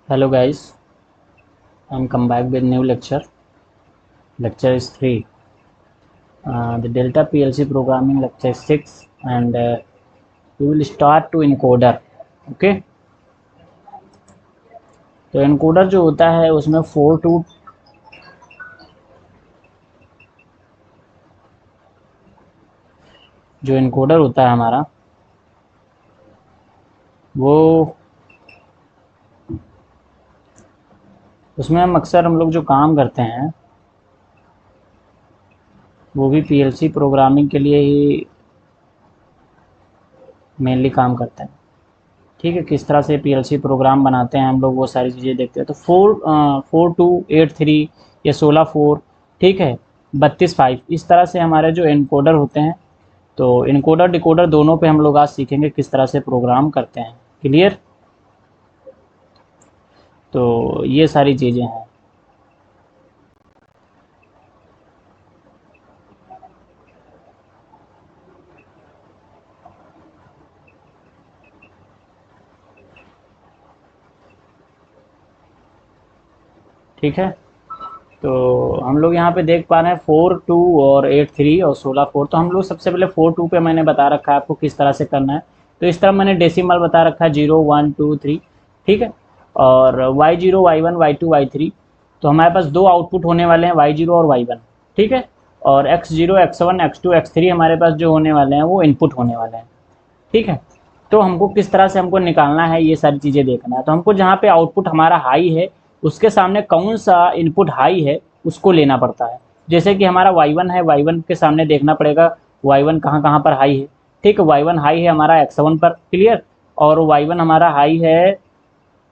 Hello guys, I'm come back with new lecture. Lecture is 3. The Delta PLC programming lecture is 6 and we will start to encoder. Okay? तो encoder जो होता है उसमें 4 to जो encoder होता है हमारा वो उसमें हम लोग जो काम करते हैं वो भी पीएलसी प्रोग्रामिंग के लिए ही मेनली काम करते हैं। ठीक है, किस तरह से पीएलसी प्रोग्राम बनाते हैं हम लोग वो सारी चीज़ें देखते हैं। तो 4 2 8 3 या 16 4, ठीक है, 32 5, इस तरह से हमारे जो एनकोडर होते हैं। तो इनकोडर डिकोडर दोनों पे हम लोग आज सीखेंगे किस तरह से प्रोग्राम करते हैं। क्लियर? तो ये सारी चीज़ें हैं। ठीक है, तो हम लोग यहाँ पे देख पा रहे हैं 4 2 और 8 3 और 16 4। तो हम लोग सबसे पहले 4 2 पे मैंने बता रखा है आपको किस तरह से करना है। तो इस तरह मैंने डेसिमल बता रखा है 0 1 2 3, ठीक है। और y0 y1 y2 y3, तो हमारे पास दो आउटपुट होने वाले हैं y0 और y1, ठीक है। और x0 x1 x2 x3 हमारे पास जो होने वाले हैं वो इनपुट होने वाले हैं, ठीक है। तो हमको किस तरह से हमको निकालना है ये सारी चीज़ें देखना है। तो हमको जहाँ पे आउटपुट हमारा हाई है उसके सामने कौन सा इनपुट हाई है उसको लेना पड़ता है। जैसे कि हमारा y1 है, y1 के सामने देखना पड़ेगा y1 कहाँ कहाँ पर हाई है। ठीक है, y1 हाई है हमारा x1 पर, क्लियर। और y1 हमारा हाई है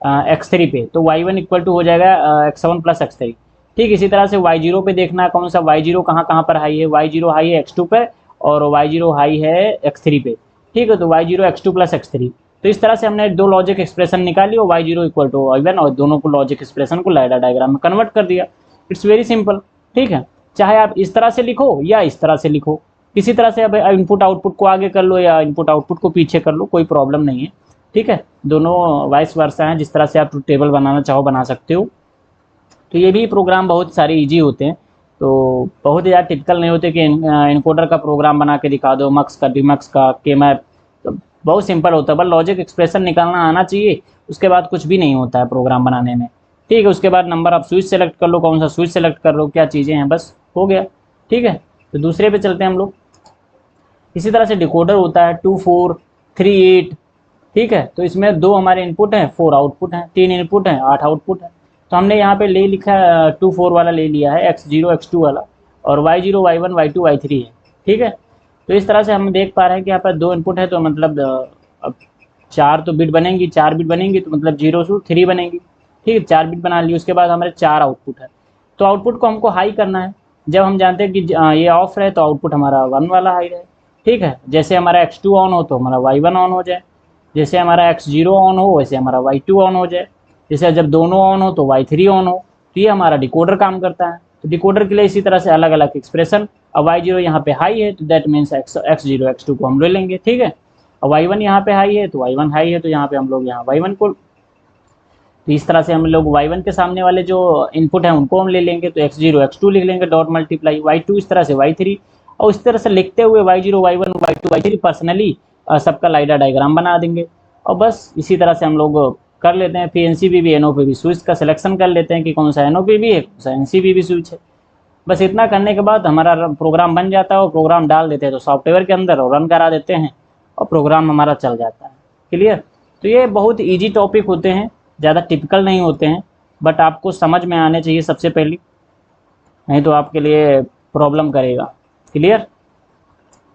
x3 पे, तो y1 इक्वल टू हो जाएगा x7 प्लस x3। ठीक, इसी तरह से y0 पे देखना है कौन सा y0 कहाँ कहाँ पर हाई है। y0 हाई है x2 पे और y0 हाई है x3 पे, ठीक है। तो y0 x2 प्लस x3। तो इस तरह से हमने दो लॉजिक एक्सप्रेशन निकाली और y0 इक्वल टू y1 और दोनों को लॉजिक एक्सप्रेशन को लाइडा डायग्राम में कन्वर्ट कर दिया। इट्स वेरी सिंपल, ठीक है। चाहे आप इस तरह से लिखो या इस तरह से लिखो, किसी तरह से अब इनपुट आउटपुट को आगे कर लो या इनपुट आउटपुट को पीछे कर लो, कोई प्रॉब्लम नहीं है, ठीक है। दोनों वाइस वर्सा हैं, जिस तरह से आप टेबल बनाना चाहो बना सकते हो। तो ये भी प्रोग्राम बहुत सारे इजी होते हैं, तो बहुत ज़्यादा टिपिकल नहीं होते कि इनकोडर का प्रोग्राम बना के दिखा दो, मक्स का, डीमक्स का, के मैप। तो बहुत सिंपल होता है, बस लॉजिक एक्सप्रेशन निकालना आना चाहिए, उसके बाद कुछ भी नहीं होता है प्रोग्राम बनाने में। ठीक है, उसके बाद नंबर आप स्विच सेलेक्ट कर लो, कौन सा स्विच सेलेक्ट कर लो, क्या चीज़ें हैं, बस हो गया। ठीक है, तो दूसरे पे चलते हैं हम लोग। इसी तरह से डिकोडर होता है 2 4 3 8, ठीक है। तो इसमें दो हमारे इनपुट हैं, 4 आउटपुट हैं, 3 इनपुट हैं, 8 आउटपुट हैं। तो हमने यहाँ पे ले लिखा है 2 4 वाला ले लिया है, x0 x2 वाला, और y0 y1 y2 y3 है, ठीक है। तो इस तरह से हम देख पा रहे हैं कि यहाँ पर दो इनपुट है, तो मतलब अब 4 तो बिट बनेंगी, 4 बिट बनेंगी, तो मतलब 0 से 3 बनेंगी, ठीक है। 4 बिट बना ली, उसके बाद हमारे 4 आउटपुट है। तो आउटपुट को हमको हाई करना है। जब हम जानते हैं कि ये ऑफ है तो आउटपुट हमारा 1 वाला हाई रहे, ठीक है। जैसे हमारा x2 ऑन हो तो हमारा y1 ऑन हो जाए, जैसे हमारा x0 ऑन हो वैसे हमारा y2 ऑन हो जाए, जैसे जब दोनों ऑन हो तो y3 ऑन हो। तो ये हमारा डिकोडर काम करता है। तो डिकोडर के लिए इसी तरह से अलग अलग एक्सप्रेशन। अब y0 यहाँ पे हाई है तो दैट मीन्स x0 x2 को हम ले लेंगे, ठीक है। और y1 यहाँ पे हाई है तो y1 हाई है, तो यहाँ पे हम लोग यहाँ y1 को, तो इस तरह से हम लोग y1 के सामने वाले जो इनपुट हैं उनको हम ले लेंगे, तो x0 x2 लिख लेंगे डॉट मल्टीप्लाई y2 इस तरह से y3, और इस तरह से लिखते हुए y0 y1 y2 y3 personally सबका लाइडा डायग्राम बना देंगे। और बस इसी तरह से हम लोग कर लेते हैं। फिर एनसीबीबी एनओपीबी स्विच का सिलेक्शन कर लेते हैं कि कौन सा एनओपीबी है, कौन सा एनसीबीबी स्विच है। बस इतना करने के बाद हमारा प्रोग्राम बन जाता है और प्रोग्राम डाल देते हैं तो सॉफ्टवेयर के अंदर और रन करा देते हैं और प्रोग्राम हमारा चल जाता है। क्लियर? तो ये बहुत ईजी टॉपिक होते हैं, ज़्यादा टिपिकल नहीं होते हैं, बट आपको समझ में आने चाहिए सबसे पहले, नहीं तो आपके लिए प्रॉब्लम करेगा। क्लियर?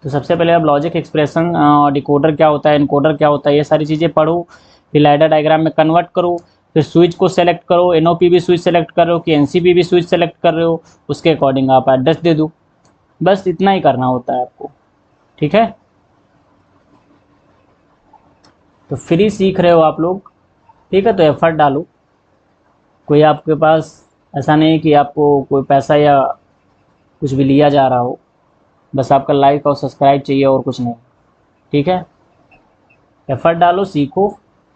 तो सबसे पहले आप लॉजिक एक्सप्रेशन, डिकोडर क्या होता है, इनकोडर क्या होता है, ये सारी चीज़ें पढ़ो। फिर लाइडा डायग्राम में कन्वर्ट करो, फिर स्विच को सेलेक्ट करो, एनओपीबी स्विच सेलेक्ट कर रहे हो कि एनसीबीबी स्विच सेलेक्ट कर रहे हो, उसके अकॉर्डिंग आप एड्रेस दे दो। बस इतना ही करना होता है आपको, ठीक है। तो फ्री सीख रहे हो आप लोग, ठीक है, तो एफर्ट डालो। कोई आपके पास ऐसा नहीं कि आपको कोई पैसा या कुछ भी लिया जा रहा हो, बस आपका लाइक और सब्सक्राइब चाहिए और कुछ नहीं, ठीक है। एफर्ट डालो, सीखो,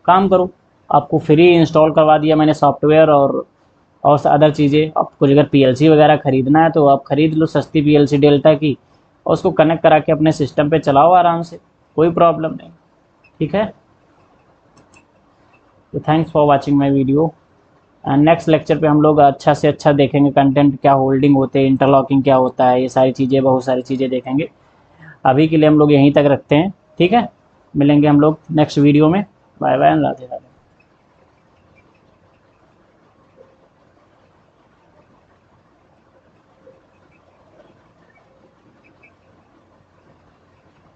काम करो। आपको फ्री इंस्टॉल करवा दिया मैंने सॉफ्टवेयर और अदर चीज़ें। आप कुछ अगर पीएलसी वगैरह ख़रीदना है तो आप ख़रीद लो सस्ती पीएलसी डेल्टा की, और उसको कनेक्ट करा के अपने सिस्टम पे चलाओ आराम से, कोई प्रॉब्लम नहीं। ठीक है, तो thanks for watching my video. And next lecture पे हम लोग अच्छा से अच्छा देखेंगे कंटेंट क्या होल्डिंग होते हैं, इंटरलॉकिंग क्या होता है, ये सारी चीज़ें, बहुत सारी चीज़ें देखेंगे। अभी के लिए हम लोग यहीं तक रखते हैं। ठीक है, मिलेंगे हम लोग नेक्स्ट वीडियो में। Bye bye, Radhe Radhe.